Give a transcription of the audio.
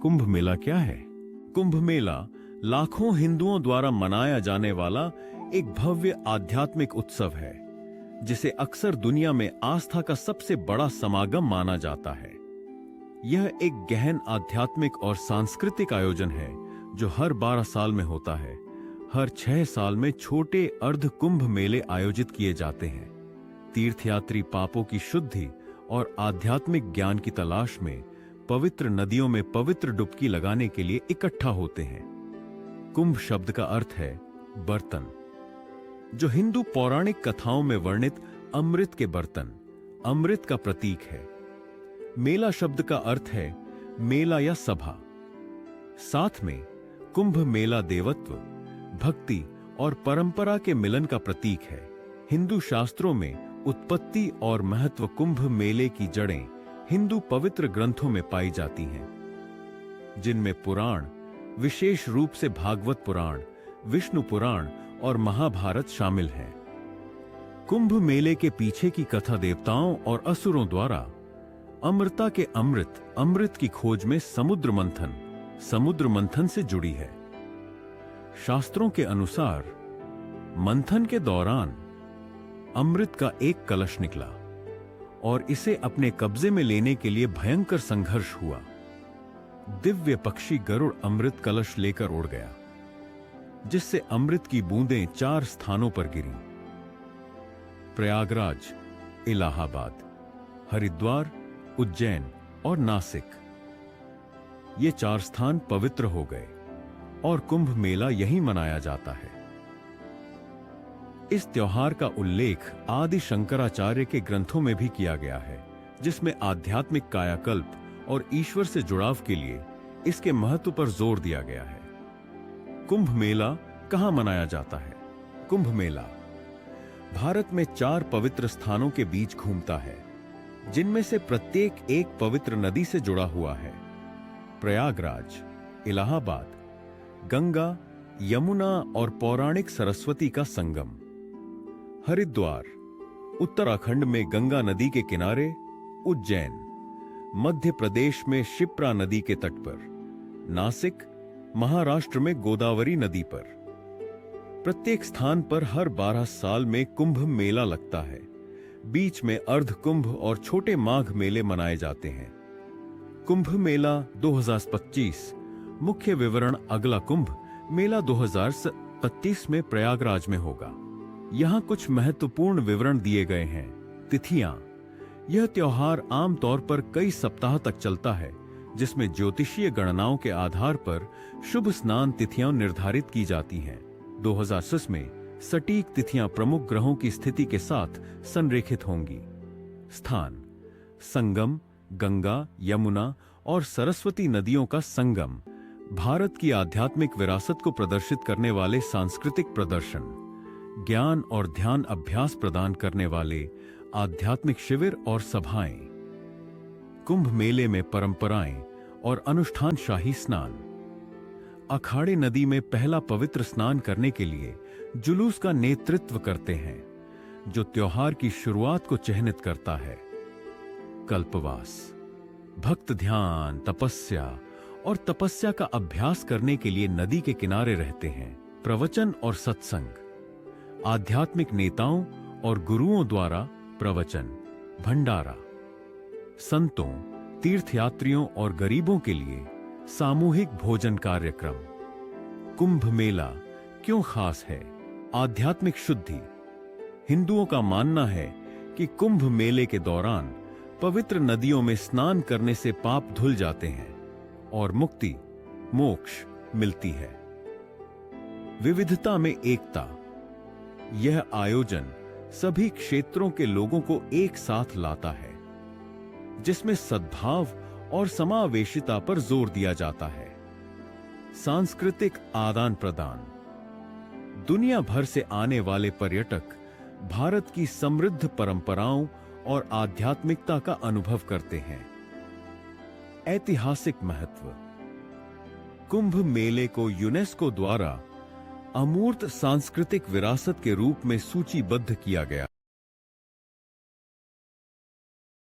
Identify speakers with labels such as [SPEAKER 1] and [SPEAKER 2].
[SPEAKER 1] कुंभ मेला क्या है? कुंभ मेला लाखों हिंदुओं द्वारा मनाया जाने वाला एक भव्य आध्यात्मिक उत्सव है, जिसे अक्सर दुनिया में आस्था का सबसे बड़ा समागम माना जाता है। यह एक गहन आध्यात्मिक और सांस्कृतिक आयोजन है जो हर 12 साल में होता है। हर 6 साल में छोटे अर्ध कुंभ मेले आयोजित किए जाते हैं। तीर्थयात्री पापों की शुद्धि और आध्यात्मिक ज्ञान की तलाश में पवित्र नदियों में पवित्र डुबकी लगाने के लिए इकट्ठा होते हैं। कुंभ शब्द का अर्थ है बर्तन, जो हिंदू पौराणिक कथाओं में वर्णित अमृत के बर्तन, अमृत का प्रतीक है। मेला शब्द का अर्थ है मेला या सभा। साथ में कुंभ मेला देवत्व, भक्ति और परंपरा के मिलन का प्रतीक है। हिंदू शास्त्रों में उत्पत्ति और महत्व कुंभ मेले की जड़ें हिंदू पवित्र ग्रंथों में पाई जाती हैं, जिनमें पुराण, विशेष रूप से भागवत पुराण, विष्णु पुराण और महाभारत शामिल हैं। कुंभ मेले के पीछे की कथा देवताओं और असुरों द्वारा अमृता के अमृत की खोज में समुद्र मंथन से जुड़ी है। शास्त्रों के अनुसार मंथन के दौरान अमृत का एक कलश निकला और इसे अपने कब्जे में लेने के लिए भयंकर संघर्ष हुआ। दिव्य पक्षी गरुड़ अमृत कलश लेकर उड़ गया, जिससे अमृत की बूंदें 4 स्थानों पर गिरीं: प्रयागराज, इलाहाबाद, हरिद्वार, उज्जैन और नासिक। ये 4 स्थान पवित्र हो गए और कुंभ मेला यहीं मनाया जाता है। इस त्योहार का उल्लेख आदि शंकराचार्य के ग्रंथों में भी किया गया है, जिसमें आध्यात्मिक कायाकल्प और ईश्वर से जुड़ाव के लिए इसके महत्व पर जोर दिया गया है। कुंभ मेला कहां मनाया जाता है? कुंभ मेला भारत में 4 पवित्र स्थानों के बीच घूमता है, जिनमें से प्रत्येक एक पवित्र नदी से जुड़ा हुआ है। प्रयागराज, इलाहाबाद, गंगा, यमुना और पौराणिक सरस्वती का संगम। हरिद्वार, उत्तराखंड में गंगा नदी के किनारे। उज्जैन, मध्य प्रदेश में शिप्रा नदी के तट पर। नासिक, महाराष्ट्र में गोदावरी नदी पर। प्रत्येक स्थान पर हर 12 साल में कुंभ मेला लगता है। बीच में अर्ध कुंभ और छोटे माघ मेले मनाए जाते हैं। कुंभ मेला 2025 मुख्य विवरण अगला कुंभ मेला 2025 में प्रयागराज में होगा। यहां कुछ महत्वपूर्ण विवरण दिए गए हैं। तिथियां: यह त्योहार आमतौर पर कई सप्ताह तक चलता है, जिसमें ज्योतिषीय गणनाओं के आधार पर शुभ स्नान तिथियां निर्धारित की जाती हैं। 2026 में सटीक तिथियां प्रमुख ग्रहों की स्थिति के साथ संरेखित होंगी। स्थान: संगम, गंगा, यमुना और सरस्वती नदियों का संगम। भारत की आध्यात्मिक विरासत को प्रदर्शित करने वाले सांस्कृतिक प्रदर्शन, ज्ञान और ध्यान अभ्यास प्रदान करने वाले आध्यात्मिक शिविर और सभाएं। कुंभ मेले में परंपराएं और अनुष्ठान: शाही स्नान, अखाड़े नदी में पहला पवित्र स्नान करने के लिए जुलूस का नेतृत्व करते हैं, जो त्योहार की शुरुआत को चिह्नित करता है। कल्पवास, भक्त ध्यान, तपस्या का अभ्यास करने के लिए नदी के किनारे रहते हैं। प्रवचन और सत्संग, आध्यात्मिक नेताओं और गुरुओं द्वारा प्रवचन, भंडारा। संतों, तीर्थयात्रियों और गरीबों के लिए सामूहिक भोजन कार्यक्रम। कुंभ मेला क्यों खास है? आध्यात्मिक शुद्धि: हिंदुओं का मानना है कि कुंभ मेले के दौरान पवित्र नदियों में स्नान करने से पाप धुल जाते हैं और मुक्ति, मोक्ष मिलती है। विविधता में एकता: यह आयोजन सभी क्षेत्रों के लोगों को एक साथ लाता है, जिसमें सद्भाव और समावेशिता पर जोर दिया जाता है। सांस्कृतिक आदान प्रदान: दुनिया भर से आने वाले पर्यटक भारत की समृद्ध परंपराओं और आध्यात्मिकता का अनुभव करते हैं। ऐतिहासिक महत्व: कुंभ मेले को यूनेस्को द्वारा अमूर्त सांस्कृतिक विरासत के रूप में सूचीबद्ध किया गया।